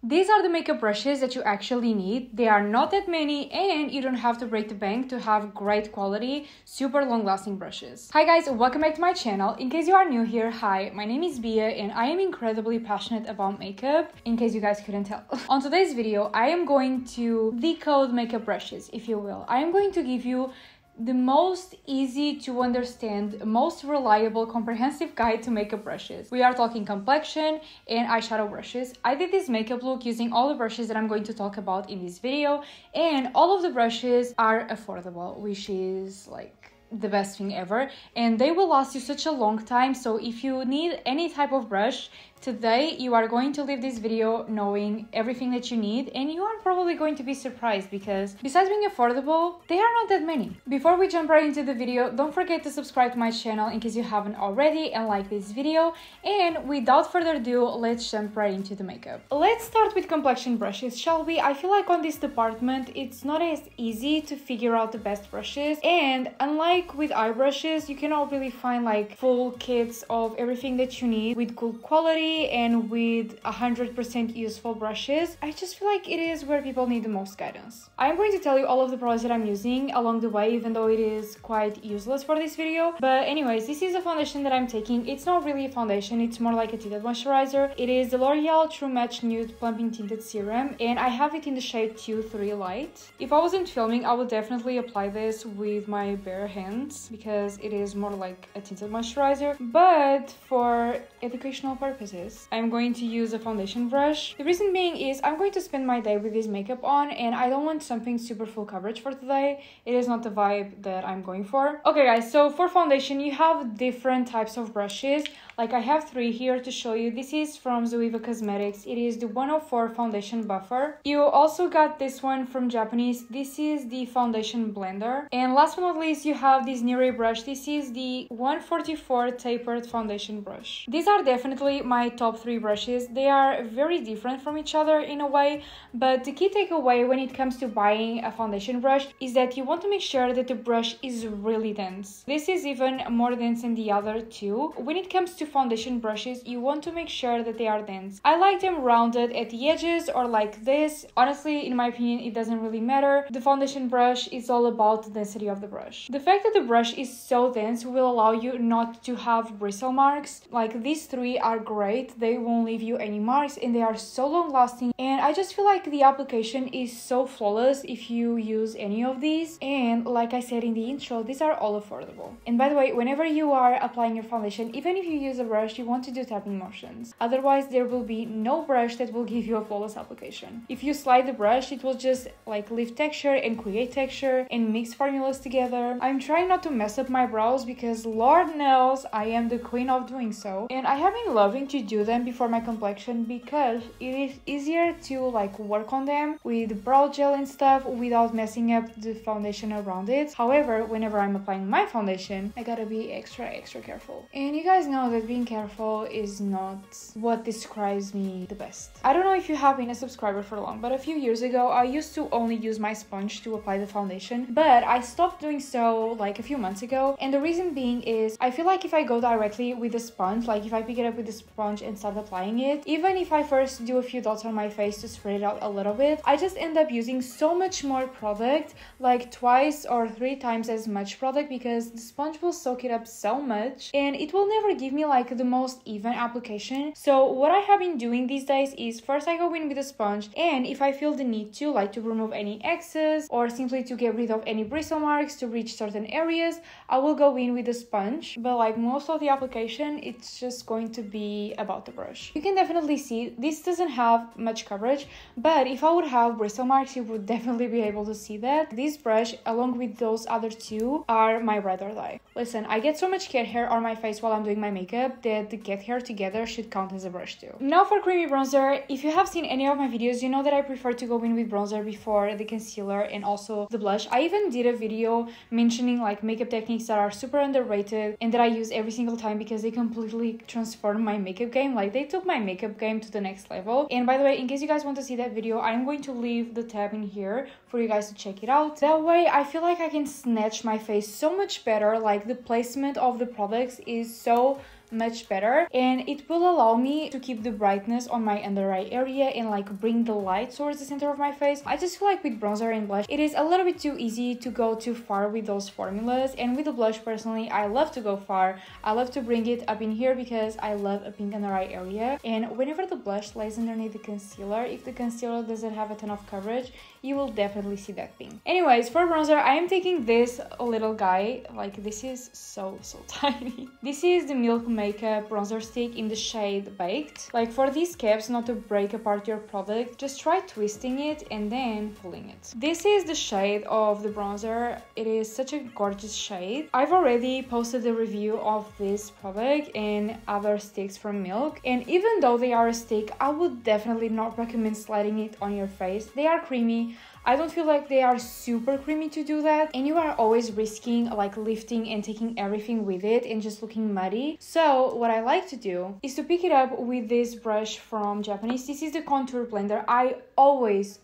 These are the makeup brushes that you actually need. They are not that many and you don't have to break the bank to have great quality, super long-lasting brushes. Hi guys, welcome back to my channel. In case you are new here, hi, my name is Bia and I am incredibly passionate about makeup, in case you guys couldn't tell. On today's video, I am going to decode makeup brushes, if you will. I am going to give you the most easy to understand, most reliable, comprehensive guide to makeup brushes. We are talking complexion and eyeshadow brushes. I did this makeup look using all the brushes that I'm going to talk about in this video, and all of the brushes are affordable, which is like the best thing ever, and they will last you such a long time. So if you need any type of brush, today you are going to leave this video knowing everything that you need, and you are probably going to be surprised because besides being affordable, they are not that many. Before we jump right into the video, don't forget to subscribe to my channel in case you haven't already and like this video. And without further ado, let's jump right into the makeup. Let's start with complexion brushes, shall we? I feel like on this department it's not as easy to figure out the best brushes, and unlike with eye brushes, you cannot really find like full kits of everything that you need with good quality and with 100% useful brushes. I just feel like it is where people need the most guidance. I'm going to tell you all of the products that I'm using along the way, even though it is quite useless for this video. But anyways, this is a foundation that I'm taking. It's not really a foundation, it's more like a tinted moisturizer. It is the L'Oreal True Match Nude Plumping Tinted Serum, and I have it in the shade 2-3 Light. If I wasn't filming, I would definitely apply this with my bare hands because it is more like a tinted moisturizer, but for educational purposes, I'm going to use a foundation brush. The reason being is I'm going to spend my day with this makeup on and I don't want something super full coverage for today. It is not the vibe that I'm going for. Okay guys, so for foundation, you have different types of brushes. Like I have 3 here to show you. This is from Zoeva Cosmetics. It is the 104 Foundation Buffer. You also got this one from Japanese. This is the Foundation Blender. And last but not least, you have this Niré brush. This is the 144 Tapered Foundation Brush. These are definitely my top 3 brushes. They are very different from each other in a way, but the key takeaway when it comes to buying a foundation brush is that you want to make sure that the brush is really dense. This is even more dense than the other 2. When it comes to foundation brushes, you want to make sure that they are dense. I like them rounded at the edges or like this. Honestly, in my opinion, it doesn't really matter. The foundation brush is all about the density of the brush. The fact that the brush is so dense will allow you not to have bristle marks. Like these 3 are great. They won't leave you any marks and they are so long lasting, and I just feel like the application is so flawless if you use any of these. And like I said in the intro, these are all affordable. And by the way, whenever you are applying your foundation, even if you use a brush, you want to do tapping motions. Otherwise, there will be no brush that will give you a flawless application. If you slide the brush, it will just like lift texture and create texture and mix formulas together. I'm trying not to mess up my brows because Lord knows I am the queen of doing so. And I have been loving to do them before my complexion because it is easier to like work on them with brow gel and stuff without messing up the foundation around it. However, whenever I'm applying my foundation, I gotta be extra careful. And you guys know that being careful is not what describes me the best. I don't know if you have been a subscriber for long, but a few years ago I used to only use my sponge to apply the foundation, but I stopped doing so like a few months ago. And the reason being is I feel like if I go directly with the sponge, like if I pick it up with the sponge and start applying it, even if I first do a few dots on my face to spread it out a little bit, I just end up using so much more product, like 2 or 3 times as much product, because the sponge will soak it up so much and it will never give me like the most even application. So what I have been doing these days is first I go in with a sponge, and if I feel the need to, like to remove any excess or simply to get rid of any bristle marks to reach certain areas, I will go in with a sponge. But like most of the application, it's just going to be about the brush. You can definitely see this doesn't have much coverage, but if I would have bristle marks, you would definitely be able to see that. This brush, along with those other 2, are my ride or die. Listen, I get so much cat hair on my face while I'm doing my makeup that the cat hair together should count as a brush too. Now for creamy bronzer, if you have seen any of my videos, you know that I prefer to go in with bronzer before the concealer and also the blush. I even did a video mentioning like makeup techniques that are super underrated and that I use every single time because they completely transformed my makeup game. Like they took my makeup game to the next level. And by the way, in case you guys want to see that video, I'm going to leave the tab in here for you guys to check it out. That way I feel like I can snatch my face so much better. Like the placement of the products is so much better, and it will allow me to keep the brightness on my under eye area and like bring the light towards the center of my face. I just feel like with bronzer and blush, it is a little bit too easy to go too far with those formulas, and with the blush personally, I love to go far. I love to bring it up in here because I love a pink under eye area, and whenever the blush lays underneath the concealer, if the concealer doesn't have a ton of coverage, you will definitely see that pink. Anyways, for bronzer, I am taking this little guy. Like, this is so tiny. This is the Milk Makeup bronzer stick in the shade Baked. Like, for these caps not to break apart your product, just try twisting it and then pulling it. This is the shade of the bronzer. It is such a gorgeous shade. I've already posted a review of this product and other sticks from Milk, and even though they are a stick, I would definitely not recommend sliding it on your face. They are creamy. I don't feel like they are super creamy to do that, and you are always risking like lifting and taking everything with it and just looking muddy. So what I like to do is to pick it up with this brush from Japanese. This is the contour blender. I always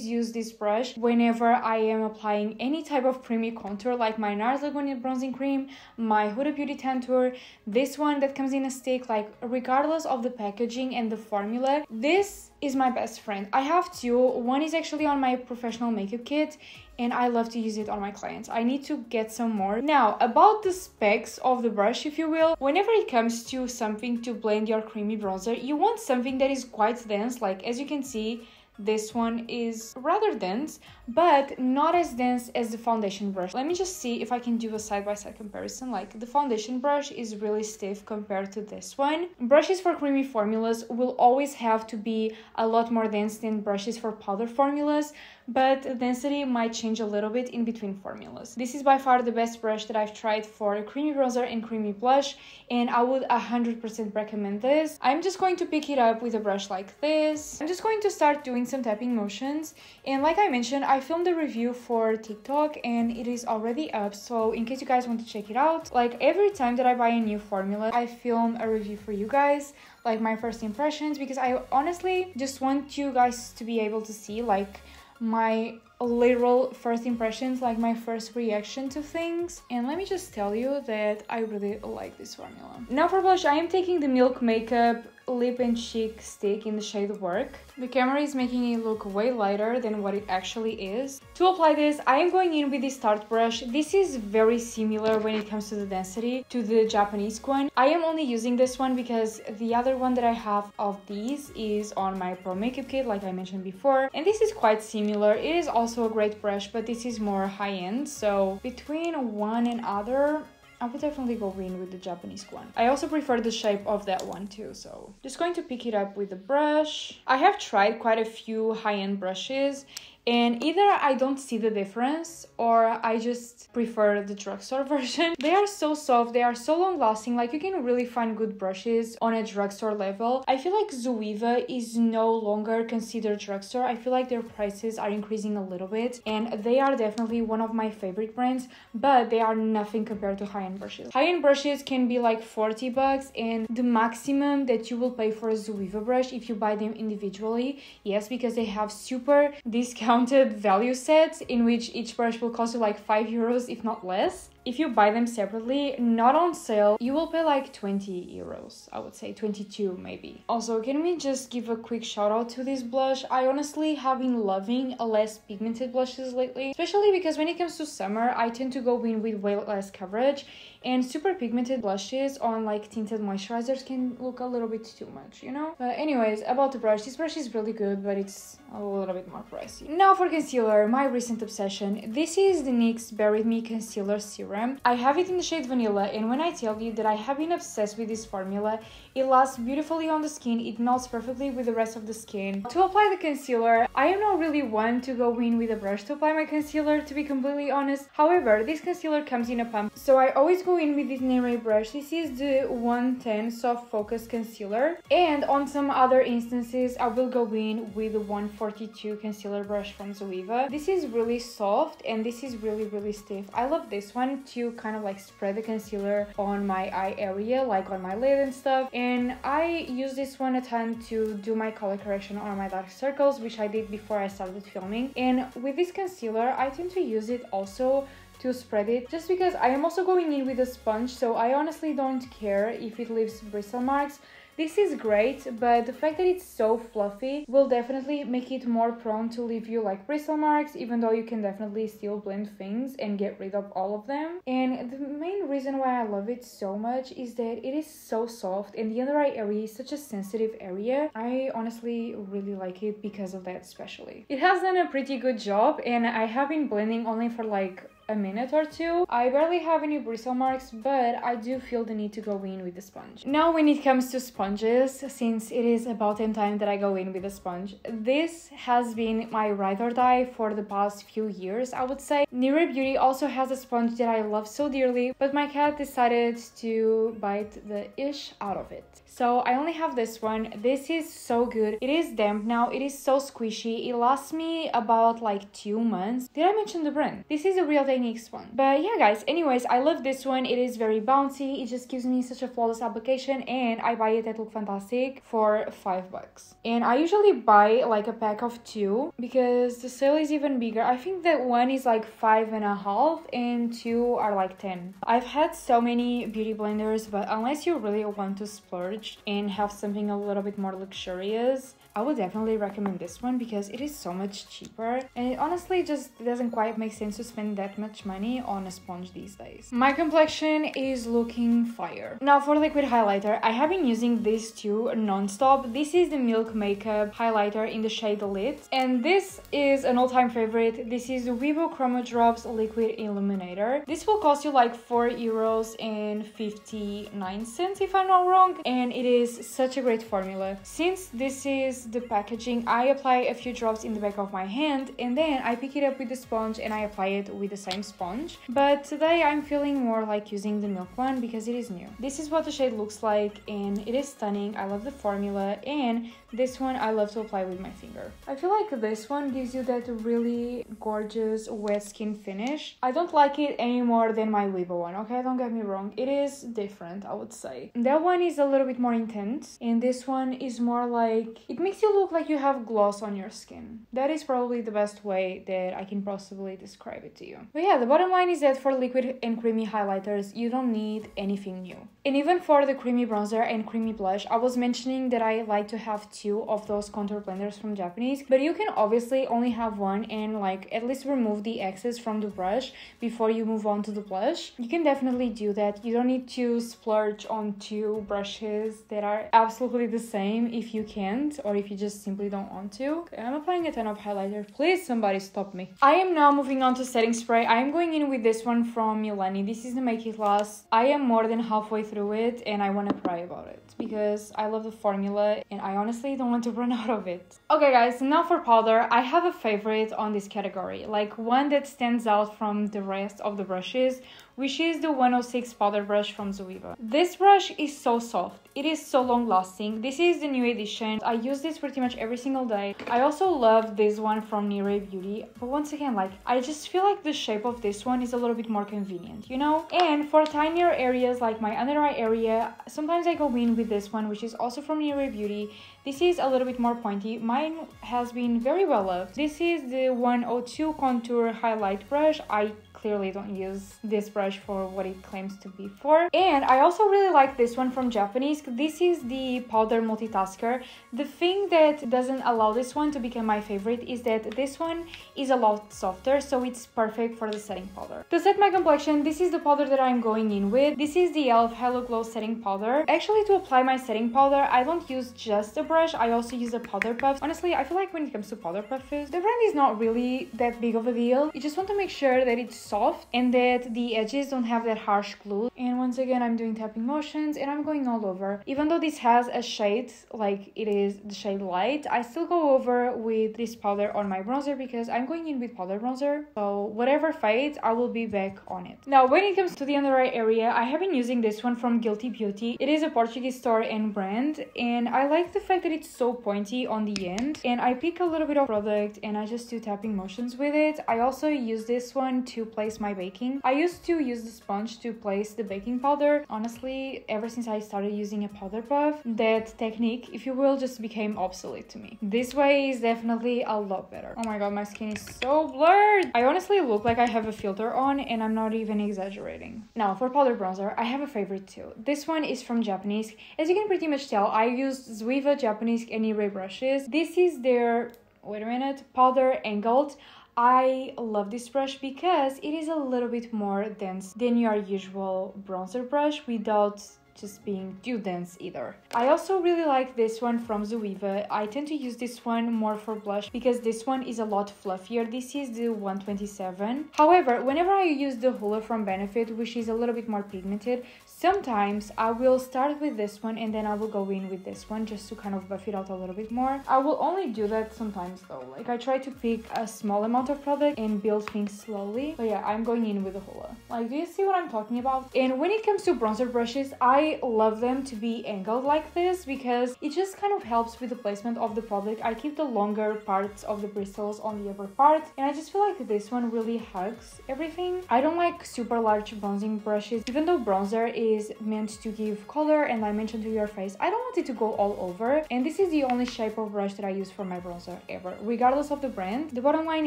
use this brush whenever I am applying any type of creamy contour, like my NARS Lagunier bronzing cream, my Huda Beauty Tantour, this one that comes in a stick. Like, regardless of the packaging and the formula, this is my best friend. I have two. One is actually on my professional makeup kit, and I love to use it on my clients. I need to get some more. Now, about the specs of the brush, if you will, whenever it comes to something to blend your creamy bronzer, you want something that is quite dense. Like, as you can see, this one is rather dense, but not as dense as the foundation brush. Let me just see if I can do a side-by-side comparison. Like, the foundation brush is really stiff compared to this one. Brushes for creamy formulas will always have to be a lot more dense than brushes for powder formulas, but the density might change a little bit in between formulas. This is by far the best brush that I've tried for a creamy bronzer and creamy blush, and I would 100% recommend this. I'm just going to pick it up with a brush like this. I'm just going to start doing some tapping motions, and like I mentioned, I filmed a review for TikTok and it is already up, so in case you guys want to check it out, like every time that I buy a new formula, I film a review for you guys, like my first impressions, because I honestly just want you guys to be able to see like my literal first impressions, like my first reaction to things. And let me just tell you that I really like this formula. Now for blush, I am taking the Milk Makeup Lip+Cheek stick in the shade Werk. The camera is making it look way lighter than what it actually is. To apply this, I am going in with this Tarte brush. This is very similar when it comes to the density to the JAPONESQUE one. I am only using this one because the other one that I have of these is on my Pro Makeup kit, like I mentioned before, and this is quite similar. It is also a great brush, but this is more high-end, so between one and other, I would definitely go in with the JAPONESQUE one. I also prefer the shape of that one too, so just going to pick it up with the brush. I have tried quite a few high-end brushes, and either I don't see the difference or I just prefer the drugstore version. They are so soft, they are so long lasting, like you can really find good brushes on a drugstore level. I feel like Zoeva is no longer considered drugstore. I feel like their prices are increasing a little bit, and they are definitely one of my favorite brands, but they are nothing compared to high-end brushes. High-end brushes can be like 40 bucks, and the maximum that you will pay for a Zoeva brush if you buy them individually, yes, because they have super discounted value sets in which each brush will cost you like 5 euros, if not less. If you buy them separately, not on sale, you will pay like 20 euros. I would say 22 maybe. Also, can we just give a quick shout out to this blush? I honestly have been loving less pigmented blushes lately, especially because when it comes to summer, I tend to go in with way less coverage, and super pigmented blushes on like tinted moisturizers can look a little bit too much, you know? But anyways, about the brush, this brush is really good, but it's a little bit more pricey. Now for concealer, my recent obsession. This is the NYX Bear With Me Concealer Serum. I have it in the shade Vanilla, and when I tell you that I have been obsessed with this formula, it lasts beautifully on the skin, it melts perfectly with the rest of the skin. To apply the concealer, I am not really one to go in with a brush to apply my concealer, to be completely honest. However, this concealer comes in a pump, so I always go in with this Niré brush. This is the 110 Soft Focus Concealer, and on some other instances, I will go in with the 142 concealer brush from Zoeva. This is really soft, and this is really stiff. I love this one to kind of like spread the concealer on my eye area, like on my lid and stuff, and I use this one a ton to do my color correction on my dark circles, which I did before I started filming. And with this concealer, I tend to use it also to spread it, just because I am also going in with a sponge, so I honestly don't care if it leaves bristle marks. This is great, but the fact that it's so fluffy will definitely make it more prone to leave you like bristle marks, even though you can definitely still blend things and get rid of all of them. And the main reason why I love it so much is that it is so soft, and the under eye area is such a sensitive area. I honestly really like it because of that especially. It has done a pretty good job, and I have been blending only for like a minute or two. I barely have any bristle marks, but I do feel the need to go in with the sponge. Now when it comes to sponges, since it is about time that I go in with a sponge, this has been my ride or die for the past few years, I would say. Niré Beauty also has a sponge that I love so dearly, but my cat decided to bite the ish out of it. So I only have this one. This is so good. It is damp now. It is so squishy. It lasts me about like 2 months. Did I mention the brand? This is a Real Techniques one. But yeah guys, anyways, I love this one. It is very bouncy. It just gives me such a flawless application, and I buy it at Look Fantastic for $5. And I usually buy like a pack of 2 because the sale is even bigger. I think that one is like $5.50 and 2 are like 10. I've had so many beauty blenders, but unless you really want to splurge and have something a little bit more luxurious, I would definitely recommend this one because it is so much cheaper, and it honestly just doesn't quite make sense to spend that much money on a sponge these days. My complexion is looking fire. Now for liquid highlighter, I have been using these two non-stop. This is the Milk Makeup highlighter in the shade Lit, and this is an all-time favorite. This is the Zoeva Chroma Drops Liquid Illuminator. This will cost you like €4.59 if I'm not wrong, and it is such a great formula. Since this is the packaging, I apply a few drops in the back of my hand, and then I pick it up with the sponge and I apply it with the same sponge. But today I'm feeling more like using the milk one because it is new. This is what the shade looks like, and it is stunning. I love the formula, and this one I love to apply with my finger. I feel like this one gives you that really gorgeous wet skin finish. I don't like it any more than my Zoeva one, okay? Don't get me wrong. It is different, I would say. That one is a little bit more intense, and this one is more like, it makes you look like you have gloss on your skin. That is probably the best way that I can possibly describe it to you. But yeah, the bottom line is that for liquid and creamy highlighters, you don't need anything new. And even for the creamy bronzer and creamy blush, I was mentioning that I like to have 2 of those contour blenders from Japanese, but you can obviously only have one and like at least remove the excess from the brush before you move on to the blush. You can definitely do that. You don't need to splurge on 2 brushes that are absolutely the same if you can't, or if you just simply don't want to. Okay, I'm applying a ton of highlighter. Please, somebody stop me. I am now moving on to setting spray. I am going in with this one from Milani. This is the Make It Last. I am more than halfway through it, and I want to cry about it because I love the formula and I honestly don't want to run out of it. Okay guys, now for powder. I have a favorite on this category, like one that stands out from the rest of the brushes, which is the 106 powder brush from Zoeva. This brush is so soft. It is so long lasting. This is the new edition. I use this pretty much every single day. I also love this one from Niré Beauty, but once again, like, I just feel like the shape of this one is a little bit more convenient, you know? And for tinier areas like my under eye area, sometimes I go in with this one, which is also from Niré Beauty. This is a little bit more pointy. Mine has been very well loved. This is the 102 contour highlight brush. I clearly don't use this brush for what it claims to be for. And I also really like this one from Japanese. This is the powder multitasker. The thing that doesn't allow this one to become my favorite is that this one is a lot softer, so it's perfect for the setting powder. To set my complexion, this is the powder that I'm going in with. This is the e.l.f. Hello Glow setting powder. Actually, to apply my setting powder, I don't use just a brush. I also use a powder puff. Honestly, I feel like when it comes to powder puffs, the brand is not really that big of a deal. You just want to make sure that it's soft and that the edges don't have that harsh glue. And once again, I'm doing tapping motions and I'm going all over. Even though this has a shade, like it is the shade light, I still go over with this powder on my bronzer because I'm going in with powder bronzer. So whatever fades, I will be back on it. Now, when it comes to the under eye area, I have been using this one from Guilty Beauty. It is a Portuguese store and brand, and I like the fact fact that it's so pointy on the end, and I pick a little bit of product and I just do tapping motions with it. I also use this one to place my baking. I used to use the sponge to place the baking powder. Honestly, ever since I started using a powder puff, that technique, if you will, just became obsolete to me. This way is definitely a lot better. Oh my god, my skin is so blurred. I honestly look like I have a filter on, and I'm not even exaggerating. Now for powder bronzer, I have a favorite too. This one is from JAPONESQUE. As you can pretty much tell, I use Zoeva, JAPONESQUE, and Niré brushes. This is their, wait a minute, powder angled. I love this brush because it is a little bit more dense than your usual bronzer brush without just being too dense either. I also really like this one from Zoeva. I tend to use this one more for blush because this one is a lot fluffier. This is the 127. However, whenever I use the Hoola from Benefit, which is a little bit more pigmented, sometimes I will start with this one and then I will go in with this one just to kind of buff it out a little bit more. I will only do that sometimes though. Like I try to pick a small amount of product and build things slowly. But yeah, I'm going in with the Hoola. Like, do you see what I'm talking about? And when it comes to bronzer brushes, I love them to be angled like this because it just kind of helps with the placement of the product. I keep the longer parts of the bristles on the upper part, and I just feel like this one really hugs everything. I don't like super large bronzing brushes. Even though bronzer is meant to give color and dimension to your face, I don't want it to go all over, and this is the only shape of brush that I use for my bronzer ever, regardless of the brand. The bottom line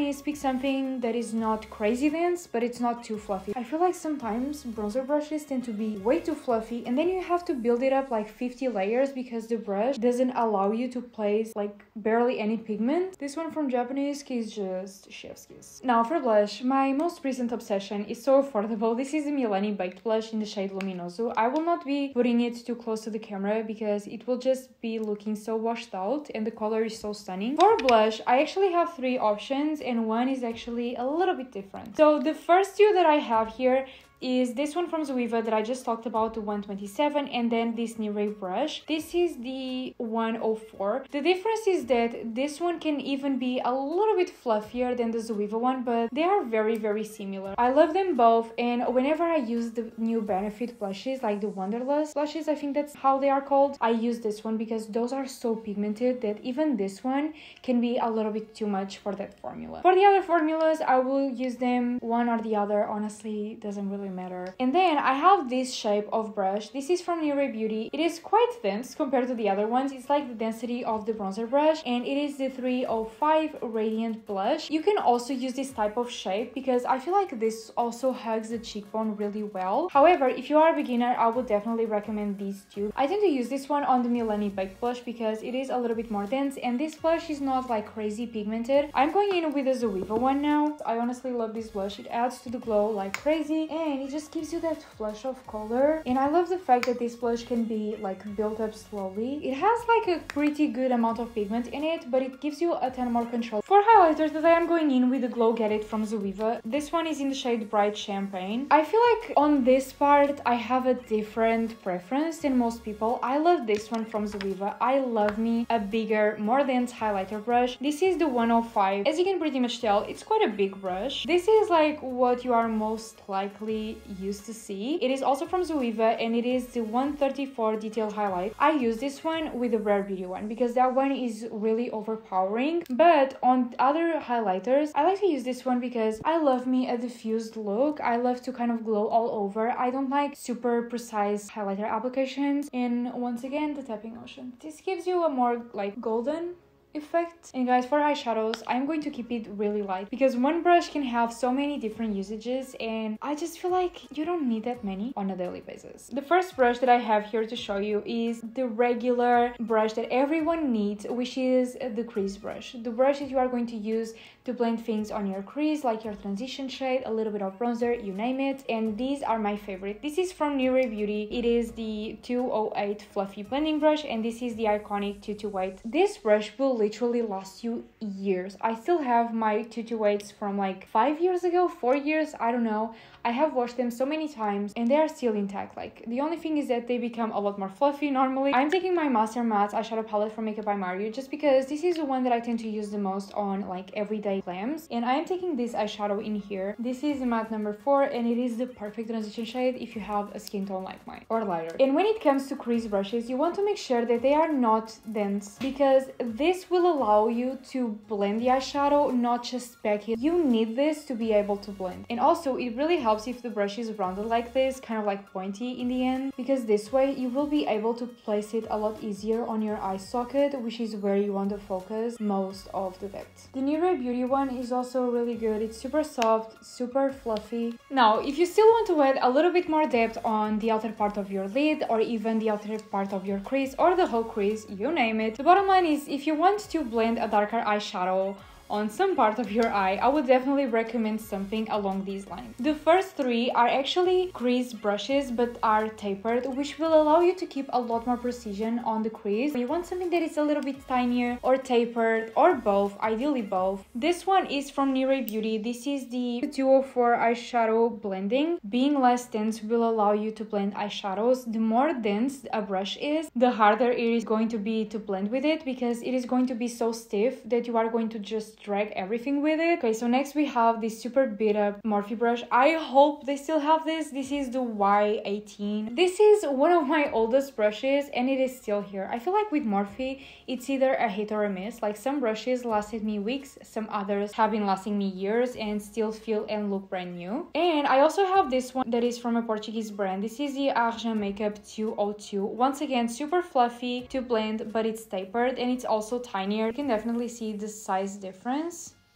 is pick something that is not crazy dense, but it's not too fluffy. I feel like sometimes bronzer brushes tend to be way too fluffy, and then you have to build it up like 50 layers because the brush doesn't allow you to place like barely any pigment. This one from JAPONESQUE is just chef's kiss. Now for blush, my most recent obsession is so affordable. This is the Milani Baked Blush in the shade Luminoso. I will not be putting it too close to the camera because it will just be looking so washed out and the color is so stunning. For blush, I actually have 3 options and one is actually a little bit different. So the first 2 that I have here is this one from Zoeva that I just talked about, the 127, and then this Niré brush. This is the 104. The difference is that this one can even be a little bit fluffier than the Zoeva one, but they are very, very similar. I love them both, and whenever I use the new Benefit blushes, like the Wanderlust blushes, I think that's how they are called, I use this one because those are so pigmented that even this one can be a little bit too much for that formula. For the other formulas, I will use them one or the other. Honestly, doesn't really matter. And then I have this shape of brush. This is from Niré Beauty. It is quite dense compared to the other ones. It's like the density of the bronzer brush, and it is the 305 Radiant Blush. You can also use this type of shape because I feel like this also hugs the cheekbone really well. However, if you are a beginner, I would definitely recommend these 2. I tend to use this one on the Milani Baked Blush because it is a little bit more dense and this blush is not like crazy pigmented. I'm going in with the Zoeva one now. I honestly love this blush. It adds to the glow like crazy and it just gives you that flush of color, and I love the fact that this blush can be like built up slowly. It has like a pretty good amount of pigment in it, but it gives you a ton more control. For highlighters, that I am going in with the Glow Get It from Zoeva. This one is in the shade Bright Champagne. I feel like on this part I have a different preference than most people. I love this one from Zoeva. I love me a bigger, more dense highlighter brush. This is the 105. As you can pretty much tell, it's quite a big brush. This is like what you are most likely used to see. It is also from Zoeva and it is the 134 Detail Highlight. I use this one with the Rare Beauty one because that one is really overpowering, but on other highlighters I like to use this one because I love me a diffused look. I love to kind of glow all over. I don't like super precise highlighter applications, and once again the tapping motion. This gives you a more like golden effect. And guys, for eyeshadows, I'm going to keep it really light because one brush can have so many different usages and I just feel like you don't need that many on a daily basis. The first brush that I have here to show you is the regular brush that everyone needs, which is the crease brush. The brush that you are going to use to blend things on your crease, like your transition shade, a little bit of bronzer, you name it. And these are my favorite. This is from Niré Beauty. It is the 208 Fluffy Blending Brush and this is the iconic 228. This brush will literally last you years. I still have my 228s from like 5 years ago, 4 years, I don't know. I have washed them so many times and they are still intact. Like, the only thing is that they become a lot more fluffy normally. I'm taking my Master Matte eyeshadow palette from Makeup by Mario just because this is the one that I tend to use the most on like everyday glams. And I am taking this eyeshadow in here. This is matte number 4 and it is the perfect transition shade if you have a skin tone like mine or lighter. And when it comes to crease brushes, you want to make sure that they are not dense because this will allow you to blend the eyeshadow, not just pack it. You need this to be able to blend. And also it really helps if the brush is rounded like this, kind of like pointy in the end, because this way you will be able to place it a lot easier on your eye socket, which is where you want to focus most of the depth. The Niré Beauty one is also really good. It's super soft, super fluffy. Now, if you still want to add a little bit more depth on the outer part of your lid or even the outer part of your crease or the whole crease, you name it, the bottom line is if you want to blend a darker eyeshadow on some part of your eye, I would definitely recommend something along these lines. The first 3 are actually crease brushes but are tapered, which will allow you to keep a lot more precision on the crease. You want something that is a little bit tinier or tapered or both, ideally both. This one is from Niré Beauty. This is the 204 eyeshadow blending. Being less dense will allow you to blend eyeshadows. The more dense a brush is, the harder it is going to be to blend with it because it is going to be so stiff that you are going to just drag everything with it. Okay, so next we have this super beat up Morphe brush. I hope they still have this. This is the Y18. This is one of my oldest brushes and it is still here. I feel like with Morphe, it's either a hit or a miss. Like, some brushes lasted me weeks, some others have been lasting me years and still feel and look brand new. And I also have this one that is from a Portuguese brand. This is the Argent Makeup 202. Once again, super fluffy to blend, but it's tapered and it's also tinier. You can definitely see the size difference.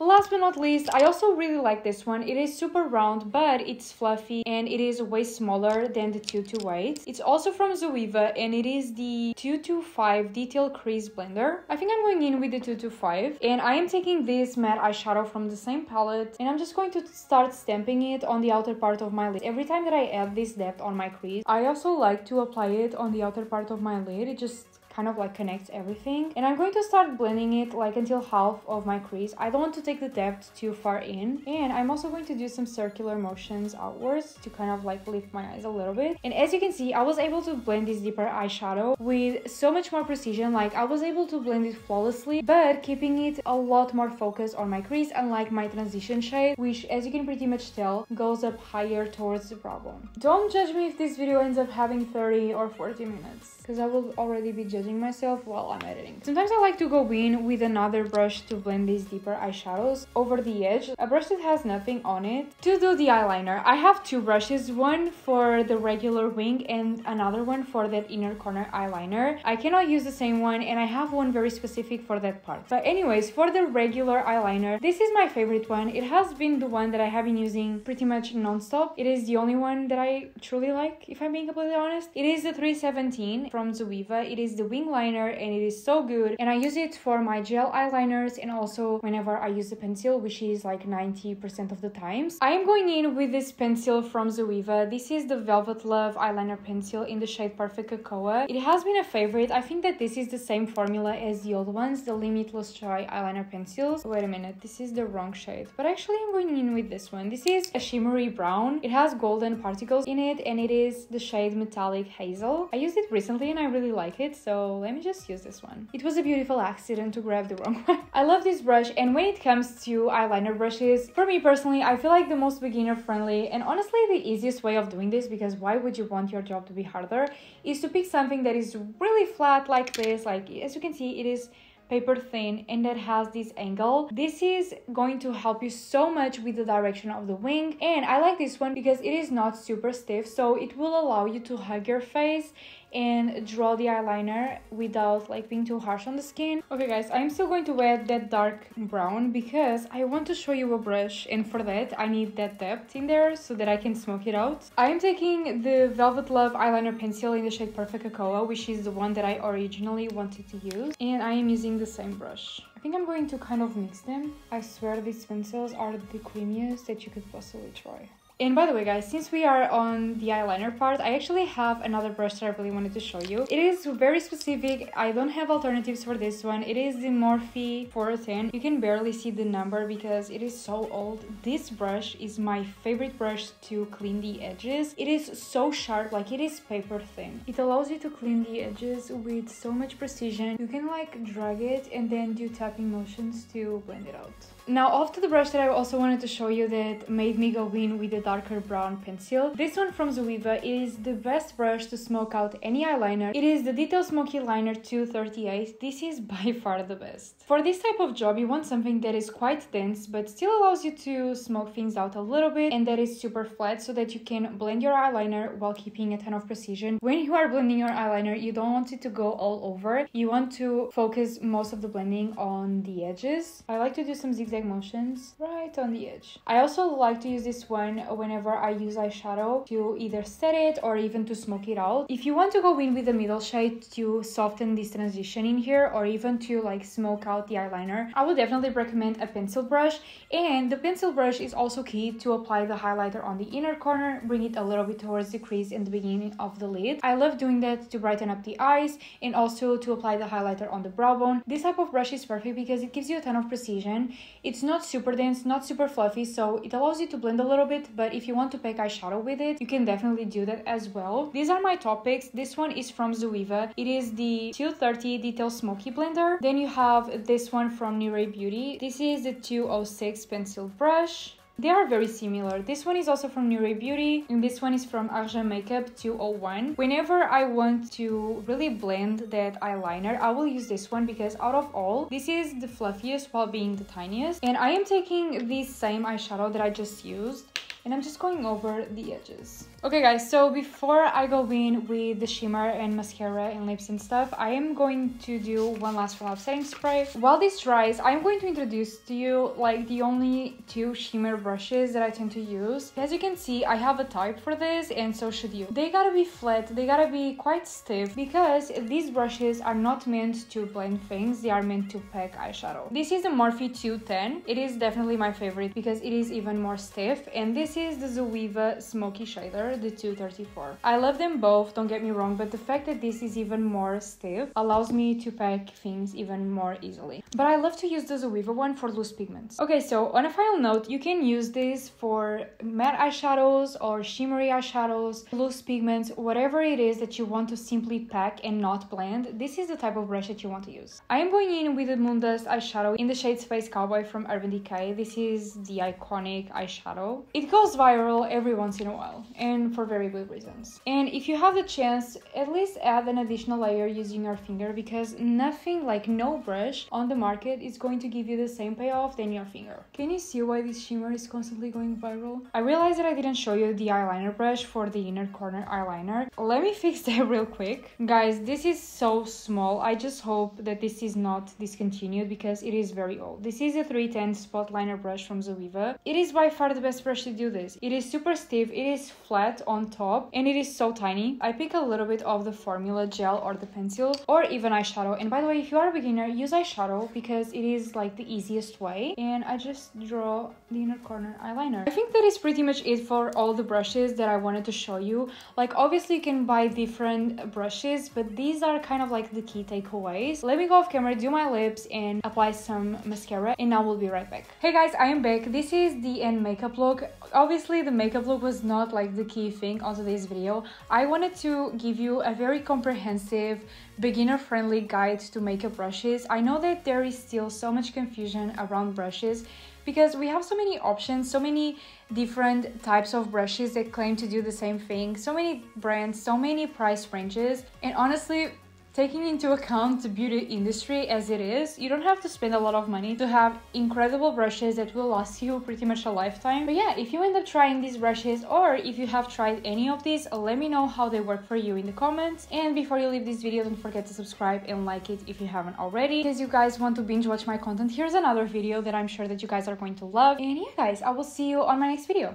Last but not least, I also really like this one. It is super round, but it's fluffy and it is way smaller than the 228. It's also from Zoeva and it is the 225 Detail Crease Blender. I think I'm going in with the 225 and I am taking this matte eyeshadow from the same palette and I'm just going to start stamping it on the outer part of my lid. Every time that I add this depth on my crease, I also like to apply it on the outer part of my lid. It just kind of like connects everything, and I'm going to start blending it like until half of my crease. I don't want to take the depth too far in, and I'm also going to do some circular motions outwards to kind of like lift my eyes a little bit. And as you can see, I was able to blend this deeper eyeshadow with so much more precision. Like, I was able to blend it flawlessly, but keeping it a lot more focused on my crease, unlike my transition shade, which, as you can pretty much tell, goes up higher towards the brow bone. Don't judge me if this video ends up having 30 or 40 minutes, because I will already be judging myself while I'm editing. Sometimes I like to go in with another brush to blend these deeper eyeshadows over the edge, a brush that has nothing on it, to do the eyeliner. I have 2 brushes, one for the regular wing and another one for that inner corner eyeliner. I cannot use the same one and I have one very specific for that part. But anyways, for the regular eyeliner, this is my favorite one. It has been the one that I have been using pretty much non-stop. It is the only one that I truly like, if I'm being completely honest. It is the 317 from Zoeva. It is the wing liner and it is so good, and I use it for my gel eyeliners and also whenever I use the pencil, which is like 90% of the times. I am going in with this pencil from Zoeva. This is the Velvet Love eyeliner pencil in the shade Perfect Cocoa. It has been a favorite. I think that this is the same formula as the old ones, the Limitless Joy eyeliner pencils. Wait a minute, this is the wrong shade, but actually I'm going in with this one. This is a shimmery brown. It has golden particles in it and it is the shade Metallic Hazel. I used it recently and I really like it, so let me just use this one. It was a beautiful accident to grab the wrong one. I love this brush, and when it comes to eyeliner brushes, for me personally, I feel like the most beginner friendly and honestly the easiest way of doing this, because why would you want your job to be harder, is to pick something that is really flat like this. Like, as you can see, it is paper thin and that has this angle. This is going to help you so much with the direction of the wing, and I like this one because it is not super stiff, so it will allow you to hug your face and draw the eyeliner without like being too harsh on the skin. Okay guys, I'm still going to add that dark brown because I want to show you a brush, and for that I need that depth in there so that I can smoke it out. I am taking the Velvet Love eyeliner pencil in the shade Perfect Cocoa, which is the one that I originally wanted to use, and I am using the same brush. I think I'm going to kind of mix them. I swear these pencils are the creamiest that you could possibly try. And by the way guys, since we are on the eyeliner part, I actually have another brush that I really wanted to show you. It is very specific. I don't have alternatives for this one. It is the Morphe 410. You can barely see the number because it is so old. This brush is my favorite brush to clean the edges. It is so sharp, like it is paper thin. It allows you to clean the edges with so much precision. You can like drag it and then do tapping motions to blend it out. Now off to the brush that I also wanted to show you that made me go in with the darker brown pencil. This one from Zoeva is the best brush to smoke out any eyeliner. It is the Detail Smoky Liner 238. This is by far the best. For this type of job, you want something that is quite dense but still allows you to smoke things out a little bit, and that is super flat so that you can blend your eyeliner while keeping a ton of precision. When you are blending your eyeliner, you don't want it to go all over. You want to focus most of the blending on the edges. I like to do some zigzag motions right on the edge. I also like to use this one whenever I use eyeshadow to either set it or even to smoke it out. If you want to go in with the middle shade to soften this transition in here or even to like smoke out the eyeliner, I would definitely recommend a pencil brush. And the pencil brush is also key to apply the highlighter on the inner corner, bring it a little bit towards the crease in the beginning of the lid. I love doing that to brighten up the eyes and also to apply the highlighter on the brow bone. This type of brush is perfect because it gives you a ton of precision. It's not super dense, not super fluffy, so it allows you to blend a little bit, but if you want to pack eyeshadow with it, you can definitely do that as well. These are my top picks. This one is from Zoeva. It is the 230 Detail Smoky Blender. Then you have this one from Niré Beauty. This is the 206 pencil brush. They are very similar. This one is also from Niré Beauty and this one is from Argent Makeup 201. Whenever I want to really blend that eyeliner, I will use this one because out of all, this is the fluffiest while being the tiniest. And I am taking this same eyeshadow that I just used and I'm just going over the edges. Okay guys, so before I go in with the shimmer and mascara and lips and stuff, I am going to do one last round of setting spray. While this dries, I'm going to introduce to you like the only two shimmer brushes that I tend to use. As you can see, I have a type for this and so should you. They gotta be flat, they gotta be quite stiff because these brushes are not meant to blend things, they are meant to pack eyeshadow. This is the Morphe 210. It is definitely my favorite because it is even more stiff, and this is the Zoeva Smoky Shader, the 234. I love them both, don't get me wrong, but the fact that this is even more stiff allows me to pack things even more easily. But I love to use the Zoeva one for loose pigments. Okay, so on a final note, you can use this for matte eyeshadows or shimmery eyeshadows, loose pigments, whatever it is that you want to simply pack and not blend. This is the type of brush that you want to use. I am going in with the Moondust eyeshadow in the shade Space Cowboy from Urban Decay. This is the iconic eyeshadow. It goes viral every once in a while, and for very good reasons. And if you have the chance, at least add an additional layer using your finger because nothing, like no brush on the market is going to give you the same payoff than your finger. Can you see why this shimmer is constantly going viral? I realized that I didn't show you the eyeliner brush for the inner corner eyeliner. Let me fix that real quick. Guys, this is so small. I just hope that this is not discontinued because it is very old. This is a 310 spot liner brush from Zoeva. It is by far the best brush to do this. It is super stiff, it is flat on top, and it is so tiny. I pick a little bit of the formula gel or the pencil or even eyeshadow. And by the way, if you are a beginner, use eyeshadow because it is like the easiest way. And I just draw the inner corner eyeliner. I think that is pretty much it for all the brushes that I wanted to show you. Like obviously you can buy different brushes, but these are kind of like the key takeaways. Let me go off camera, do my lips and apply some mascara, and I will be right back. Hey guys, I am back. This is the end makeup look. Obviously the makeup look was not like the key thing on today's video. I wanted to give you a very comprehensive, beginner-friendly guide to makeup brushes. I know that there is still so much confusion around brushes because we have so many options, so many different types of brushes that claim to do the same thing, so many brands, so many price ranges, and honestly, taking into account the beauty industry as it is, you don't have to spend a lot of money to have incredible brushes that will last you pretty much a lifetime. But yeah, if you end up trying these brushes or if you have tried any of these, let me know how they work for you in the comments. And before you leave this video, don't forget to subscribe and like it if you haven't already. Because you guys want to binge watch my content, here's another video that I'm sure that you guys are going to love. And yeah guys, I will see you on my next video.